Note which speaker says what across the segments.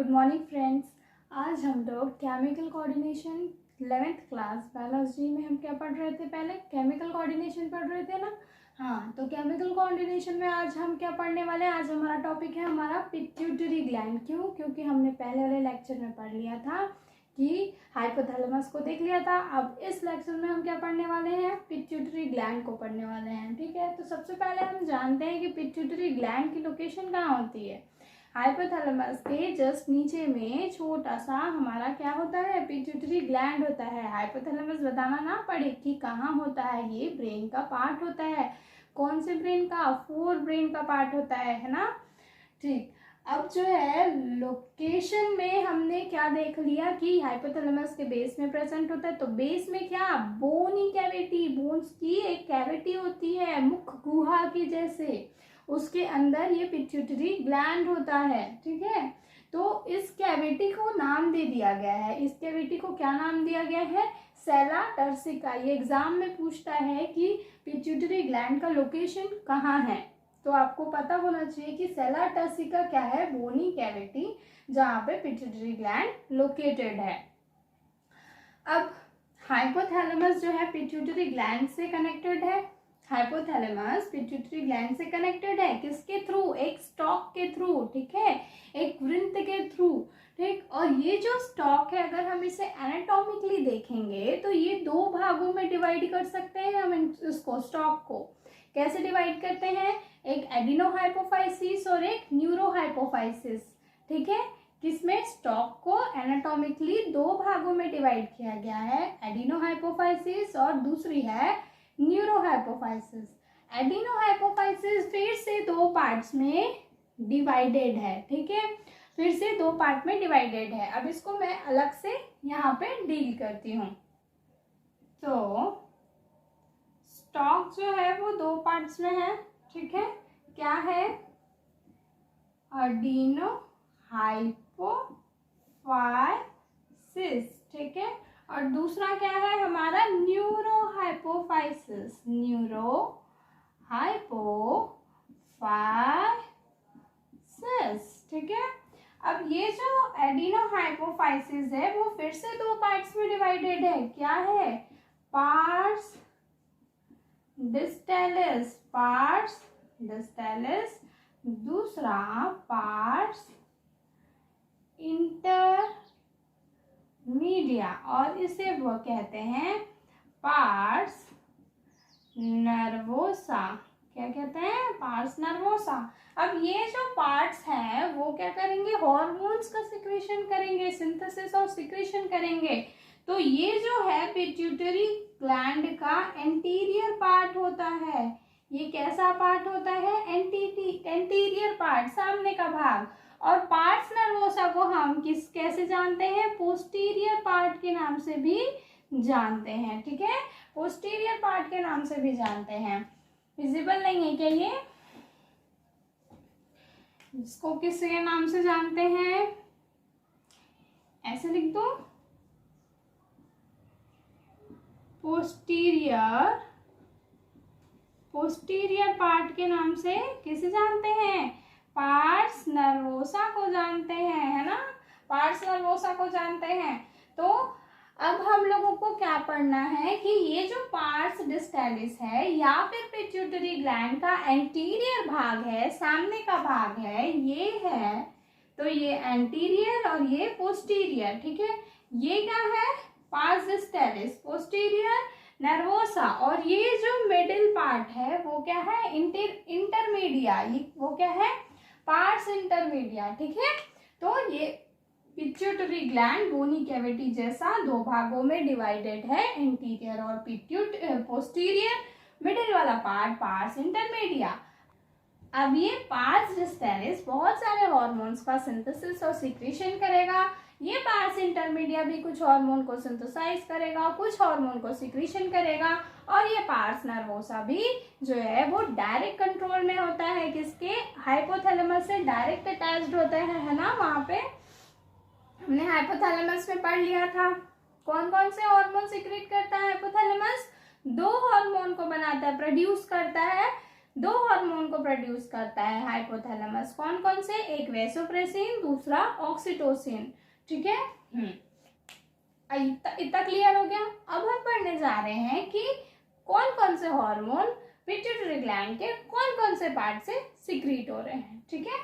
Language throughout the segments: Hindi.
Speaker 1: Good morning friends. आज हम लोग chemical coordination 11th class biology में हम क्या पढ़ रहे थे? पहले केमिकल कोऑर्डिनेशन पढ़ रहे थे ना। हाँ, तो केमिकल कोऑर्डिनेशन में आज हम क्या पढ़ने वाले हैं? आज हमारा टॉपिक है हमारा पिट्यूटरी ग्लैंड। क्यों? क्योंकि हमने पहले वाले लेक्चर में पढ़ लिया था कि हाइपोथैलेमस को देख लिया था। अब इस लेक्चर में हम क्या पढ़ने वाले हैं? पिट्यूटरी ग्लैंड को पढ़ने वाले हैं। ठीक है, तो सबसे पहले हम जानते हैं कि पिट्यूटरी ग्लैंड की लोकेशन कहाँ होती है। हाइपोथैलेमस के जस्ट नीचे में छोटा सा हमारा क्या होता है? पिट्यूटरी ग्लैंड होता है। हाइपोथैलेमस बताना ना पड़े कि कहाँ होता है, ये ब्रेन का पार्ट होता है। कौन से ब्रेन का? फोर ब्रेन का पार्ट होता है ना। ठीक, अब जो है लोकेशन में हमने क्या देख लिया कि हाइपोथैलेमस के बेस में प्रेजेंट होता है। तो बेस में क्या? बोनी कैविटी, बोन्स की एक कैविटी होती है मुख गुहा की जैसे, उसके अंदर ये पिट्यूटरी ग्लैंड होता है। ठीक है, तो इस कैविटी को नाम दे दिया गया है। इस कैविटी को क्या नाम दिया गया है? सेला टर्सिका। ये एग्जाम में पूछता है कि पिट्यूटरी ग्लैंड का लोकेशन कहाँ है, तो आपको पता होना चाहिए कि सेला टर्सिका क्या है? बोनी कैविटी जहाँ पे पिट्यूटरी ग्लैंड लोकेटेड है। अब हाइपोथैलेमस जो है पिट्यूटरी ग्लैंड से कनेक्टेड है। हाइपोथैलेमस पिट्यूटरी ग्लैंड से कनेक्टेड है किसके थ्रू? एक स्टॉक के थ्रू। ठीक है, एक वृंत के थ्रू। ठीक, और ये जो स्टॉक है अगर हम इसे एनाटॉमिकली देखेंगे तो ये दो भागों में डिवाइड कर सकते हैं हम इसको, स्टॉक को। कैसे डिवाइड करते हैं? एक एडिनोहाइपोफाइसिस और एक न्यूरोहाइपोफाइसिस। ठीक है, किसमें? स्टॉक को एनाटॉमिकली दो भागों में डिवाइड किया गया है, एडिनोहाइपोफाइसिस और दूसरी है न्यूरोहाइपोफाइसिस। एडिनोहाइपोफाइसिस फिर से दो पार्ट्स में डिवाइडेड है। ठीक है, फिर से दो पार्ट में डिवाइडेड है। अब इसको मैं अलग से यहाँ पे डील करती हूँ। तो स्टॉक जो है वो दो पार्ट्स में है। ठीक है, क्या है? Adeno hypophysis. ठीक है, और दूसरा क्या है हमारा? न्यूरोहाइपोफाइसिस। न्यूरोहाइपोफाइसिस। ठीक है, अब ये जो एडिनोहाइपोफाइसिस है वो फिर से दो पार्ट्स में डिवाइडेड है। क्या है? Pars distalis, pars distalis. दूसरा पार्स इंटरमीडिया, और इसे वो कहते हैं पार्स नर्वोसा। क्या कहते हैं? Pars nervosa. अब ये जो पार्ट्स हैं वो क्या करेंगे? हॉर्मोन्स का सिक्रेशन करेंगे, सिंथेसिस और सिक्रेशन करेंगे। तो ये जो है पिट्यूटरी ग्लैंड का एंटीरियर पार्ट होता है। ये कैसा पार्ट होता है? एंटीरियर पार्ट, सामने का भाग। और पार्स नर्वोसा को हम कैसे जानते हैं? पोस्टीरियर पार्ट के नाम से भी जानते हैं। ठीक है, पोस्टीरियर पार्ट के नाम से भी जानते हैं। विजिबल नहीं है क्या ये? इसको किस नाम से जानते हैं? ऐसे लिख दो, पोस्टीरियर पार्ट के नाम से किसे जानते हैं? पार्स नर्वोसा को जानते हैं, है ना। पार्स नर्वोसा को जानते हैं। तो अब हम लोगों को क्या पढ़ना है कि ये जो पार्स डिस्टैलिस है या फिर पिट्यूटरी ग्लैंड का एंटीरियर भाग है, सामने का भाग है, ये है। तो ये एंटीरियर और ये पोस्टीरियर। ठीक है, ये क्या है? Pars distalis, posterior nervosa. और ये जो मिडिल पार्ट है वो क्या है? इंटरमीडिया। ये वो क्या है? Parse intermedia. ठीक है, तो ये पिट्यूटरी ग्लैंड बोनी कैविटी जैसा दो भागों में डिवाइडेड है, एंटीरियर और पोस्टीरियर। मिडिल वाला पार्ट पार्स इंटरमीडिया। अब ये पार्स डिस्टैलिस बहुत सारे हार्मोन्स का सिंथेसिस और सिक्रीशन करेगा। ये पार्स इंटरमीडिया भी कुछ हार्मोन को सिंथेसाइज करेगा, कुछ हार्मोन को सिक्रीशन करेगा। और ये पार्स नर्वोसा भी जो है वो डायरेक्ट कंट्रोल में होता है किसके? हाइपोथैलेमस से डायरेक्ट अटैच्ड होता है ना। वहां पे हमने हाइपोथैलेमस में पढ़ लिया था कौन कौन से हार्मोन सिक्रेट करता है हाइपोथैलेमस। दो हार्मोन को बनाता है, प्रोड्यूस करता है। दो हार्मोन को प्रोड्यूस करता है हाइपोथैलेमस। कौन कौन से? एक वैसोप्रेसिन, दूसरा ऑक्सीटोसिन। ठीक है, इतना क्लियर हो गया। अब हम पढ़ने जा रहे हैं कि कौन कौन से हार्मोन पिट्यूटरी ग्लैंड के कौन कौन से पार्ट से सिक्रीट हो रहे हैं। ठीक है,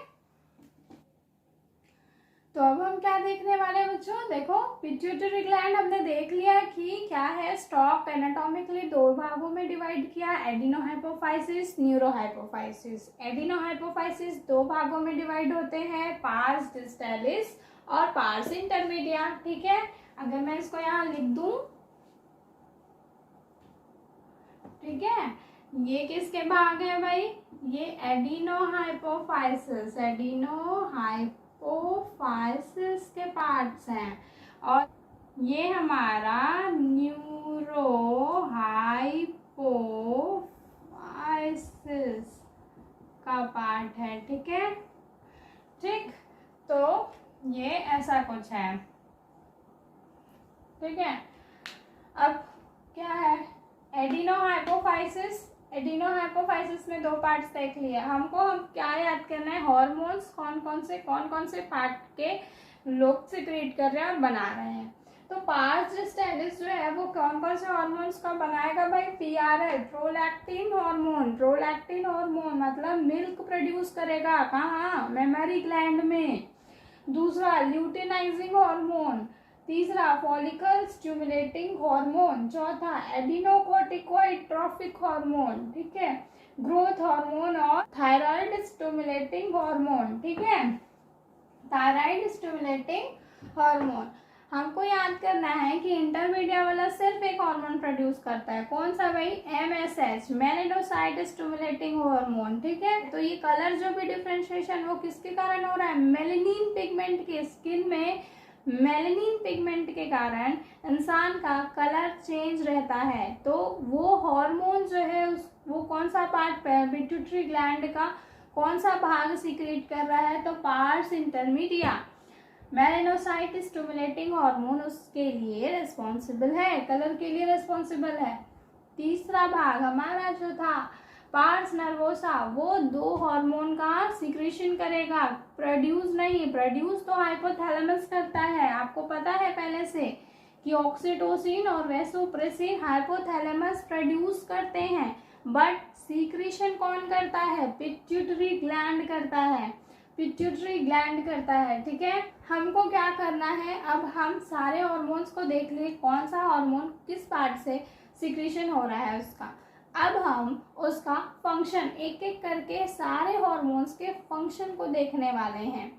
Speaker 1: तो अब हम क्या देखने वाले हैं बच्चों? देखो, पिट्यूटरी ग्लैंड हमने देख लिया कि क्या है। स्टॉक एनाटॉमिकली दो भागों में डिवाइड किया, एडिनोहाइपोफाइसिस, न्यूरोहाइपोफाइसिस। एडिनोहाइपोफाइसिस दो भागों में डिवाइड होते हैं, पार्स डिस्टैलिस और पार्स इंटरमीडिया। ठीक है, अगर मैं इसको यहाँ लिख दूं, ठीक है, ये किसके भाग है भाई? ये एडिनोहाइपोफाइसिस, एडिनोहाइपोफाइसिस के पार्ट्स हैं, और ये हमारा न्यूरोहाइपोफाइसिस का पार्ट है। ठीक है, ठीक, तो ये ऐसा कुछ है। ठीक है, अब क्या है एडिनोहाइपोफाइसिस? एडिनोहाइपोफाइसिस में दो पार्ट्स देख लिए हमको। हम क्या याद करना है? हार्मोन्स कौन कौन से पार्ट के लोग सिक्रीट कर रहे हैं और बना रहे हैं। तो पार्स डिस्टैलिस जो है वो कौन कौन से हार्मोन्स का बनाएगा भाई? PRL, prolactin hormone. Prolactin hormone मतलब मिल्क प्रोड्यूस करेगा, कहाँ? मेमरी ग्लैंड में। दूसरा ल्यूटिनाइजिंग हार्मोन, तीसरा फॉलिकल स्टिमुलेटिंग हार्मोन, चौथा एडिनोकोर्टिकोइड ट्रॉफिक हार्मोन। ठीक है, ग्रोथ हार्मोन और थायराइड स्टिमुलेटिंग हार्मोन। ठीक है, थायराइड स्टिमुलेटिंग हार्मोन। हमको याद करना है कि इंटरमीडिया वाला सिर्फ एक हार्मोन प्रोड्यूस करता है। कौन सा भाई? MSH, melanocyte stimulating hormone. ठीक है, तो ये कलर जो भी डिफरेंशिएशन वो किसके कारण हो रहा है? मेलेनिन पिगमेंट के, स्किन में मेलेनिन पिगमेंट के कारण इंसान का कलर चेंज रहता है। तो वो हार्मोन जो है वो कौन सा पार्ट पिट्यूटरी ग्लैंड का कौन सा भाग सीक्रेट कर रहा है? तो parse intermedia. Melanocyte stimulating hormone उसके लिए रिस्पॉन्सिबल है, कलर के लिए रिस्पॉन्सिबल है। तीसरा भाग हमारा जो था पार्स नर्वोसा, वो दो हार्मोन का सिक्रेशन करेगा, प्रोड्यूस नहीं। प्रोड्यूस तो हाइपोथैलेमस करता है, आपको पता है पहले से कि ऑक्सीटोसिन और वैसोप्रेसिन हाइपोथैलेमस प्रोड्यूस करते हैं, बट सिक्रेशन कौन करता है? पिट्यूटरी ग्लैंड करता है, पिट्यूटरी ग्लैंड करता है। ठीक है, हमको क्या करना है? अब हम सारे हार्मोन्स को देख लिए कौन सा हार्मोन किस पार्ट से सिक्रेशन हो रहा है उसका। अब हम उसका फंक्शन एक एक करके सारे हार्मोन्स के फंक्शन को देखने वाले हैं।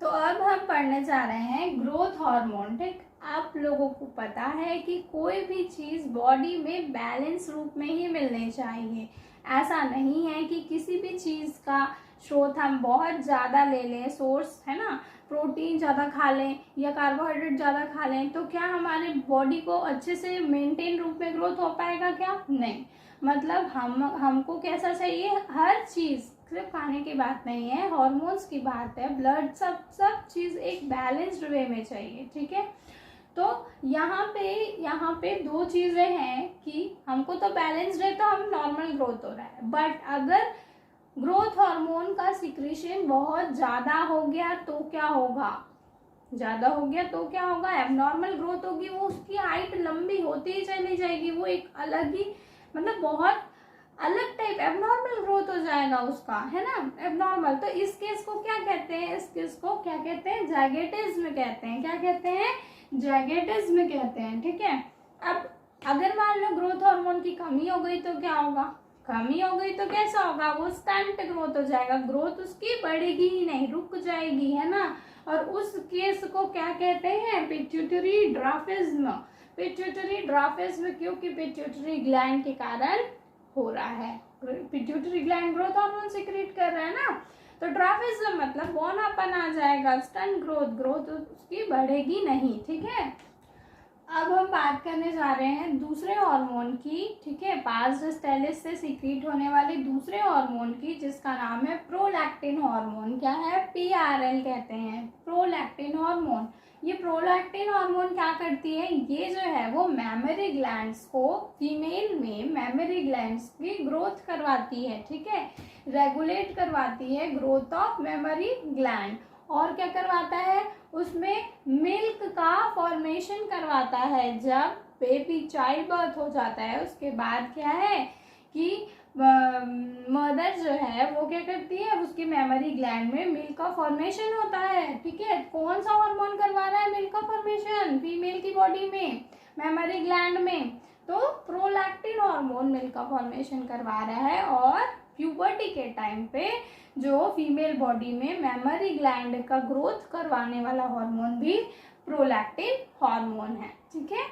Speaker 1: तो अब हम पढ़ने जा रहे हैं ग्रोथ हार्मोन। ठीक, आप लोगों को पता है कि कोई भी चीज़ बॉडी में बैलेंस रूप में ही मिलनी चाहिए। ऐसा नहीं है कि किसी भी चीज़ का स्रोत हम बहुत ज़्यादा ले लें, सोर्स है ना, प्रोटीन ज़्यादा खा लें या कार्बोहाइड्रेट ज़्यादा खा लें, तो क्या हमारे बॉडी को अच्छे से मेंटेन रूप में ग्रोथ हो पाएगा? क्या नहीं। मतलब हमको कैसा चाहिए? हर चीज़, सिर्फ खाने की बात नहीं है, हार्मोन्स की बात है, ब्लड, सब चीज़ एक बैलेंस्ड वे में चाहिए। ठीक है, तो यहाँ पे दो चीज़ें हैं कि हमको तो बैलेंस्ड है तो हम नॉर्मल ग्रोथ हो रहा है, बट अगर ग्रोथ हार्मोन का सिक्रीशन बहुत ज़्यादा हो गया तो क्या होगा? ज़्यादा हो गया तो क्या होगा? एबनॉर्मल ग्रोथ होगी, वो उसकी हाइट लंबी होती ही चली जाएगी, वो एक अलग ही मतलब बहुत अलग टाइप एबनॉर्मल ग्रोथ हो जाएगा उसका, है ना, एबनॉर्मल। तो इस केस को क्या कहते हैं? इस केस को क्या कहते हैं? जायगेटिज्म कहते हैं। क्या कहते हैं? जायगेटिज्म कहते हैं। ठीक है, अब अगर मान लो ग्रोथ हार्मोन की कमी हो गई तो क्या होगा? कमी हो गई तो कैसा होगा? वो स्टंट ग्रोथ हो जाएगा, ग्रोथ उसकी बढ़ेगी ही नहीं, रुक जाएगी, है ना। और उस केस को क्या कहते हैं? Pituitary dwarfism. पिट्यूटरी ड्वार्फिज्म क्योंकि पिट्यूटरी ग्लैंड के कारण हो रहा है। Pituitary gland growth hormone secrete कर रहा है ना, तो ड्वार्फिज्म मतलब बौनापन आ जाएगा, स्टंट ग्रोथ उसकी बढ़ेगी नहीं। ठीक है, अब हम बात करने जा रहे हैं दूसरे हार्मोन की। ठीक है, पार्स डिस्टैलिस से सीक्रेट होने वाले दूसरे हार्मोन की, जिसका नाम है प्रोलैक्टिन हार्मोन। क्या है? PRL कहते हैं, प्रोलैक्टिन हार्मोन। ये प्रोलैक्टिन हार्मोन क्या करती है, ये जो है वो मेमोरी ग्लैंड्स को, फीमेल में मेमोरी ग्लैंड्स की ग्रोथ करवाती है, ठीक है, रेगुलेट करवाती है ग्रोथ ऑफ मेमोरी ग्लैंड। और क्या करवाता है, उसमें मिल्क का फॉर्मेशन करवाता है। जब बेबी चाइल्ड बर्थ हो जाता है उसके बाद क्या है कि मदर जो है वो क्या करती है, उसकी मेमोरी ग्लैंड में मिल्क का फॉर्मेशन होता है, ठीक है। कौन सा हार्मोन करवा रहा है मिल्क का फॉर्मेशन फीमेल की बॉडी में, मेमोरी ग्लैंड में, तो प्रोलैक्टिन हार्मोन मिल्क का फॉर्मेशन करवा रहा है। और प्यूबर्टी के टाइम पे जो फीमेल बॉडी में मेमोरी ग्लैंड का ग्रोथ करवाने वाला हार्मोन भी प्रोलैक्टिन हार्मोन है, ठीक है।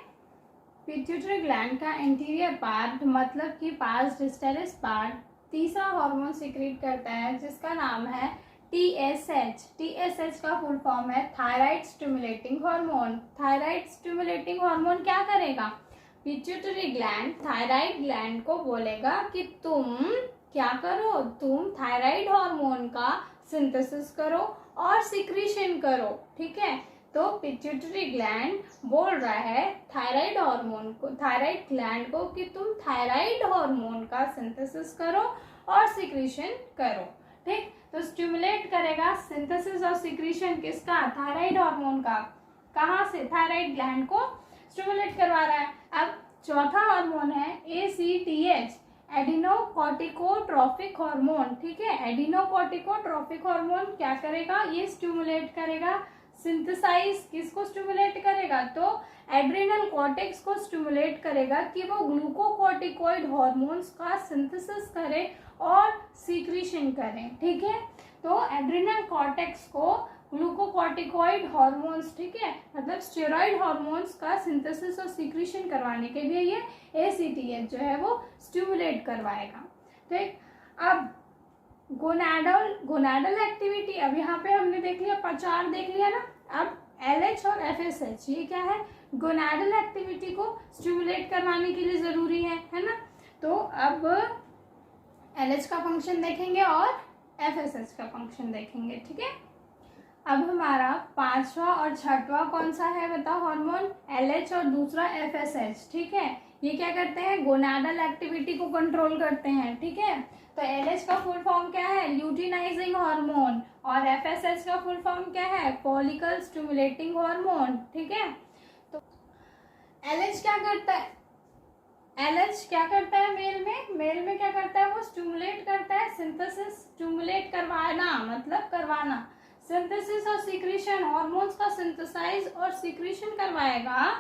Speaker 1: पिट्यूटरी ग्लैंड का इंटीरियर पार्ट मतलब कि पास डिस्टलिस पार्ट तीसरा हार्मोन सीक्रेट करता है जिसका नाम है TSH। TSH का फुल फॉर्म है thyroid stimulating hormone. Thyroid stimulating hormone क्या करेगा, पिट्यूटरी ग्लैंड थायराइड ग्लैंड को बोलेगा कि तुम क्या करो, तुम थायराइड हार्मोन का सिंथेसिस करो और सिक्रीशन करो, ठीक है। तो पिट्यूटरी ग्लैंड बोल रहा है थायराइड हार्मोन को, थायराइड ग्लैंड को कि तुम थायराइड हार्मोन का सिंथेसिस करो और सिक्रीशन करो, ठीक। तो स्टिमुलेट करेगा सिंथेसिस और सिक्रीशन किसका, थायराइड हार्मोन का। कहाँ से, थायराइड ग्लैंड को स्टिमुलेट करवा रहा है। अब चौथा हार्मोन है ACTH, एडिनोकॉर्टिकोट्रोफिक हार्मोन, ठीक है। एडिनोकॉर्टिकोट्रोफिक हार्मोन क्या करेगा, ये स्टिमुलेट करेगा सिंथेसाइज, किसको स्टिमुलेट करेगा, तो एड्रिनल कॉर्टेक्स को स्टिमुलेट करेगा कि वो ग्लूकोकॉर्टिकॉइड हार्मोन्स का सिंथेसिस करे और सीक्रीशन करें, ठीक है। तो एड्रिनल कॉर्टेक्स को ग्लूकोकॉर्टिकॉइड हार्मोन्स, ठीक है, मतलब स्टेरॉइड हार्मोन्स का सिंथेसिस और सीक्रीशन करवाने के लिए ये ACTH जो है वो स्टिमुलेट करवाएगा, ठीक। अब गोनाडल एक्टिविटी, अब यहाँ पे हमने देख लिया, प्रचार देख लिया ना। अब LH और FSH ये क्या है, गोनाडल एक्टिविटी को स्टिमुलेट करवाने के लिए जरूरी है ना। तो अब LH का फंक्शन देखेंगे और FSH का फंक्शन देखेंगे, ठीक है। अब हमारा पांचवा और छठवां कौन सा है बताओ, हार्मोन LH और दूसरा FSH, ठीक है। ये क्या करते हैं, गोनाडल एक्टिविटी को कंट्रोल करते हैं, ठीक है। तो LH का फुल फॉर्म क्या है, ल्यूटिनाइजिंग हार्मोन, और FSH का फुल फॉर्म क्या है, फॉलिकल स्टिमुलेटिंग हार्मोन, ठीक है। तो LH क्या करता है, LH क्या करता है मेल में क्या करता है, वो स्टिमुलेट करता है सिंथेसिस, स्टिमुलेट करवाना मतलब करवाना, सिंथेसिस और सिक्रीशन, हार्मोन्स का सिंथेसाइज और सिक्रीशन करवाएगा।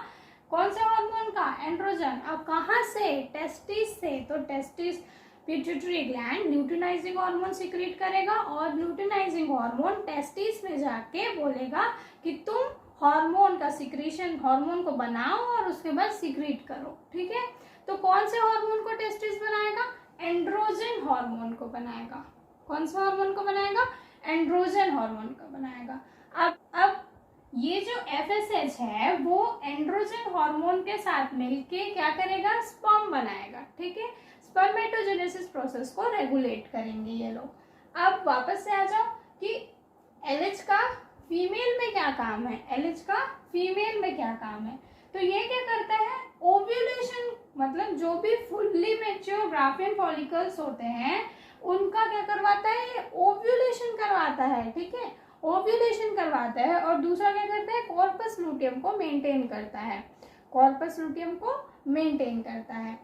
Speaker 1: कौन से हार्मोन का, एंड्रोजन। अब कहाँ से, टेस्टिस से। तो testis pituitary gland luteinizing hormone secrete करेगा और ल्यूटिनाइजिंग हार्मोन टेस्टिस में जाके बोलेगा कि तुम हार्मोन का सिक्रीशन, हार्मोन को बनाओ और उसके बाद सीक्रेट करो, ठीक है। तो कौन से हार्मोन को टेस्टिस बनाएगा, एंड्रोजन हार्मोन को बनाएगा। कौन सा हार्मोन को बनाएगा, एंड्रोजन हार्मोन को बनाएगा। अब ये जो FSH है वो एंड्रोजन हार्मोन के साथ मिलके क्या करेगा, स्पर्म बनाएगा, ठीक है। स्पर्मेटोजेनेसिस प्रोसेस को रेगुलेट करेंगे ये लोग। अब वापस से आ जाओ कि LH का फीमेल में क्या काम है, LH का फीमेल में क्या काम है। तो ये क्या करता है, ओव्यूलेशन, मतलब जो भी फुल्ली मैच्योर ग्राफियन फॉलिकल्स होते हैं उनका क्या करवाता है, ये ओव्यूलेशन करवाता है, ठीक है, ओव्यूलेशन करवाता है। और दूसरा क्या करता है, कॉर्पस लूटियम को मेंटेन करता है, कॉर्पस लूटियम को मेंटेन करता है।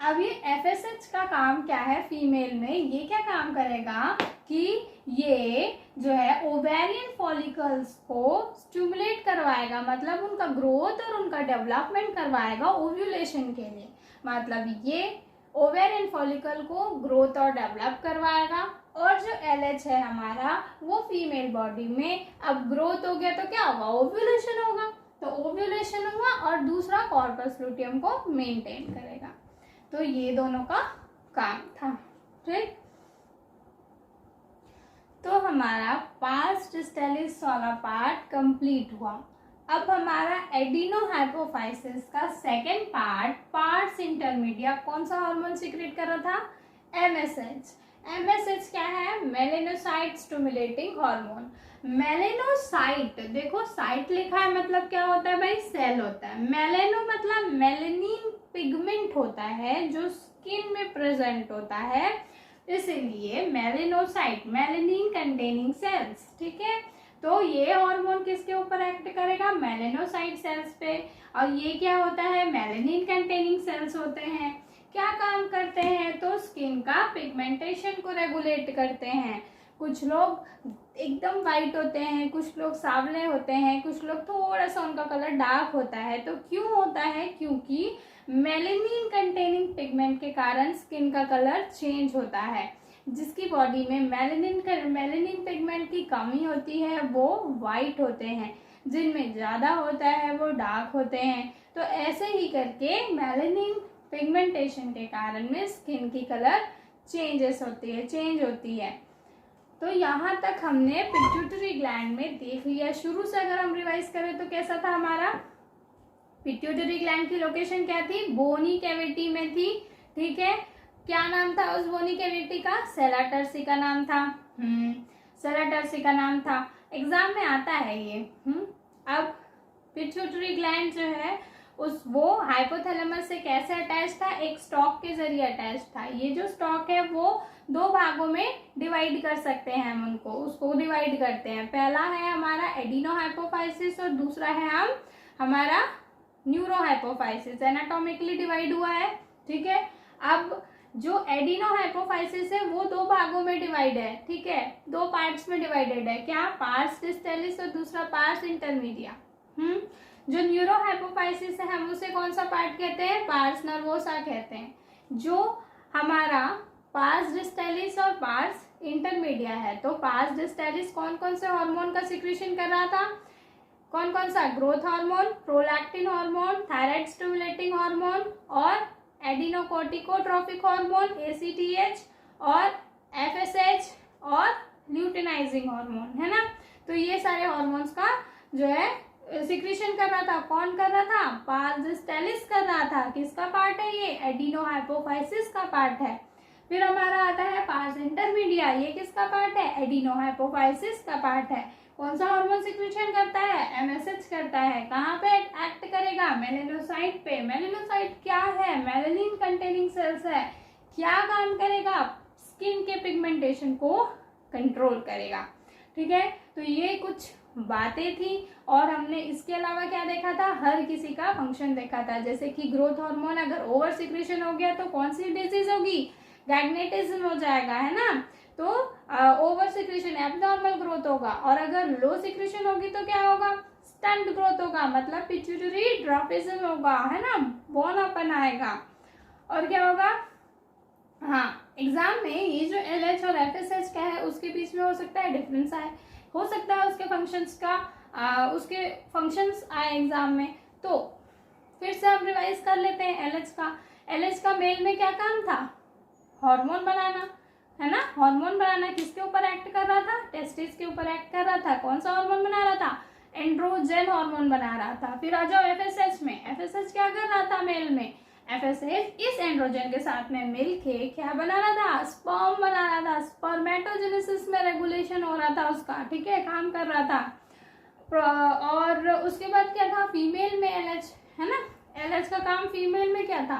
Speaker 1: अब ये FSH का काम क्या है फीमेल में, ये क्या काम करेगा कि ये जो है ओवेरियन फॉलिकल्स को स्टिमुलेट करवाएगा, मतलब उनका ग्रोथ और उनका डेवलपमेंट करवाएगा ओव्यूलेशन के लिए। मतलब ये ओवेरियन फॉलिकल को ग्रोथ और डेवलप करवाएगा। और जो LH है हमारा वो फीमेल बॉडी में अब ग्रोथ हो गया तो क्या होगा, ओव्यूलेशन होगा। तो ओव्यूलेशन हुआ और दूसरा कॉर्पस लूटियम को मेंटेन करेगा। तो ये दोनों का काम था, ठीक। तो हमारा पास्ट स्टेलिस वाला पार्ट कंप्लीट हुआ। अब हमारा एडिनोहाइपोफाइसिस का सेकेंड पार्ट, पार्ट्स इंटरमीडिया, कौन सा हार्मोन सीक्रेट कर रहा था, MSH। MSH क्या है, मेलेनोसाइट स्टिमुलेटिंग हार्मोन। मेलेनोसाइट, देखो साइट लिखा है मतलब क्या होता है भाई, सेल होता है। मेलेनो मतलब मेलेनिन पिगमेंट होता है जो स्किन में प्रेजेंट होता है, इसीलिए मेलेनोसाइट, मेलेनिन कंटेनिंग सेल्स। ठीक है, तो ये हार्मोन किसके ऊपर एक्ट करेगा, मेलेनोसाइट सेल्स पे। और ये क्या होता है, मेलेनिन कंटेनिंग सेल्स होते हैं। क्या काम करते हैं, तो स्किन का पिगमेंटेशन को रेगुलेट करते हैं। कुछ लोग एकदम वाइट होते हैं, कुछ लोग सांवले होते हैं, कुछ लोग थोड़ा सा उनका कलर डार्क होता है। तो क्यों होता है, क्योंकि मेलेनिन कंटेनिंग पिगमेंट के कारण स्किन का कलर चेंज होता है। जिसकी बॉडी में मेलेनिन पिगमेंट की कमी होती है वो वाइट होते हैं, जिनमें ज़्यादा होता है वो डार्क होते हैं। तो ऐसे ही करके मेलेनिन पिगमेंटेशन के कारण में स्किन की कलर चेंज होती है। तो यहाँ तक हमने पिट्यूटरी ग्लैंड में देख लिया। शुरू से अगर हम रिवाइज करें तो कैसा था हमारा, पिट्यूटरी ग्लैंड की लोकेशन क्या थी, बोनी कैविटी में थी। ठीक है, क्या नाम था उस बोनी कैविटी का, सेला टर्सी का नाम था। सेला टर्सी का नाम था, एग्जाम में आता है ये। अब पिट्यूटरी ग्लैंड जो है वो हाइपोथैलेमस से कैसे अटैच था, एक स्टॉक के जरिए अटैच था। ये जो स्टॉक है वो 2 भागों में डिवाइड कर सकते हैं हम उसको डिवाइड करते हैं। पहला है हमारा एडिनोहाइपोफाइसिस और दूसरा है हमारा न्यूरोहाइपोफाइसिस, एनाटॉमिकली डिवाइड हुआ है। ठीक है, अब जो एडिनोहाइपोफाइसिस है वो 2 भागों में डिवाइड है। ठीक है, 2 पार्ट्स में डिवाइडेड है, क्या, पार्स डिस्टेलिस और दूसरा पार्स इंटरमीडिया। जो न्यूरोहाइपोफाइसिस है हम उसे कौन सा पार्ट कहते हैं, पार्स नर्वोसा कहते हैं। जो हमारा पार्स डिस्टेलिस और पार्स इंटरमीडिया है, तो पार्स डिस्टेलिस कौन कौन से हार्मोन का सिक्रीशन कर रहा था, कौन कौन सा, growth hormone, prolactin hormone, thyroid stimulating hormone और एडिनोकोर्टिकोट्रोफिक हार्मोन ACTH और FSH और ल्यूटिनाइजिंग हार्मोन, है ना। तो ये सारे हार्मोन्स का जो है सिक्रीशन कर रहा था, कौन कर रहा था, पार्स डिस्टेलिस कर रहा था। किसका पार्ट है ये, एडिनोहाइपोफाइसिस का पार्ट है। फिर हमारा आता है पार्स इंटरमीडिया, ये किसका पार्ट है, एडिनोहाइपोफाइसिस का पार्ट है। कौन सा हार्मोन सिक्रीशन करता है, MSH करता है। कहाँ पे एक्ट करेगा, मेलेनोसाइट पे। मेलेनोसाइट क्या है, मेलेनिन कंटेनिंग सेल्स है। क्या काम करेगा, स्किन के पिगमेंटेशन को कंट्रोल करेगा। ठीक है, तो ये कुछ बातें थी। और हमने इसके अलावा क्या देखा था, हर किसी का फंक्शन देखा था। जैसे कि ग्रोथ हार्मोन अगर ओवर सिक्रीशन हो गया तो कौन सी डिजीज होगी, गैग्नेटिज्म हो जाएगा, है ना। तो ओवर सिक्रीशन एब्नॉर्मल ग्रोथ होगा, और अगर लो सिक्रीशन होगी तो क्या होगा, स्टंट ग्रोथ होगा, मतलब पिट्यूटरी ड्रॉपिज्म होगा, है ना, बौनापन आएगा। और क्या होगा, हाँ, एग्जाम में ये जो LH और FSH क्या है उसके बीच में हो सकता है डिफरेंस आए, हो सकता है उसके फंक्शंस का उसके फंक्शंस आए एग्जाम में। तो फिर से हम रिवाइज कर लेते हैं LH का मेल में क्या काम था, हार्मोन बनाना, है ना। हार्मोन बनाना किसके ऊपर एक्ट कर रहा था, टेस्टिस के ऊपर एक्ट कर रहा था। कौन सा हार्मोन बना रहा था, एंड्रोजन हार्मोन बना रहा था। फिर आ जाओ FSH में, FSH क्या कर रहा था मेल में, FSH इस एंड्रोजन के साथ में मिलके क्या बना रहा था, स्पर्म बना रहा था। स्पर्मेटोजेनेसिस में रेगुलेशन हो रहा था उसका, ठीक है, काम कर रहा था। और उसके बाद क्या था, फीमेल में LH, है ना। LH का काम फीमेल में क्या था,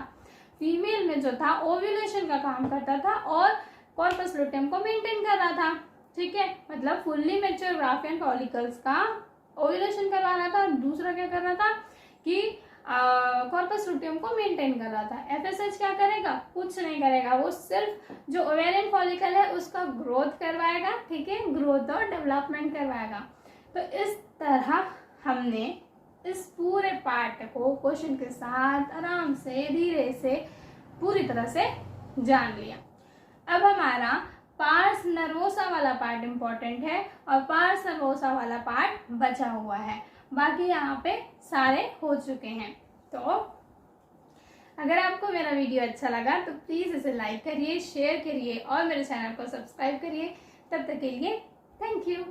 Speaker 1: फीमेल में जो था ओव्यूलेशन का काम करता था और कॉर्पस लुटेम को मेंटेन कर रहा था। ठीक है, मतलब फुल्ली मैच्योर ग्राफियन फॉलिकल्स का ओव्यूलेशन करवा रहा था। दूसरा क्या कर रहा था कि कॉर्पस लुटियम को मेंटेन कर रहा था। FSH क्या करेगा, कुछ नहीं करेगा, वो सिर्फ जो ओवेरियन फॉलिकल है उसका ग्रोथ करवाएगा, ठीक है, ग्रोथ और डेवलपमेंट करवाएगा। तो इस तरह हमने इस पूरे पार्ट को क्वेश्चन के साथ आराम से धीरे से पूरी तरह से जान लिया। अब हमारा पार्स नर्वोसा वाला पार्ट इम्पोर्टेंट है और पार्स नर्वोसा वाला पार्ट बचा हुआ है, बाकी यहाँ पे सारे हो चुके हैं। तो अगर आपको मेरा वीडियो अच्छा लगा तो प्लीज़ इसे लाइक करिए, शेयर करिए और मेरे चैनल को सब्सक्राइब करिए। तब तक के लिए थैंक यू।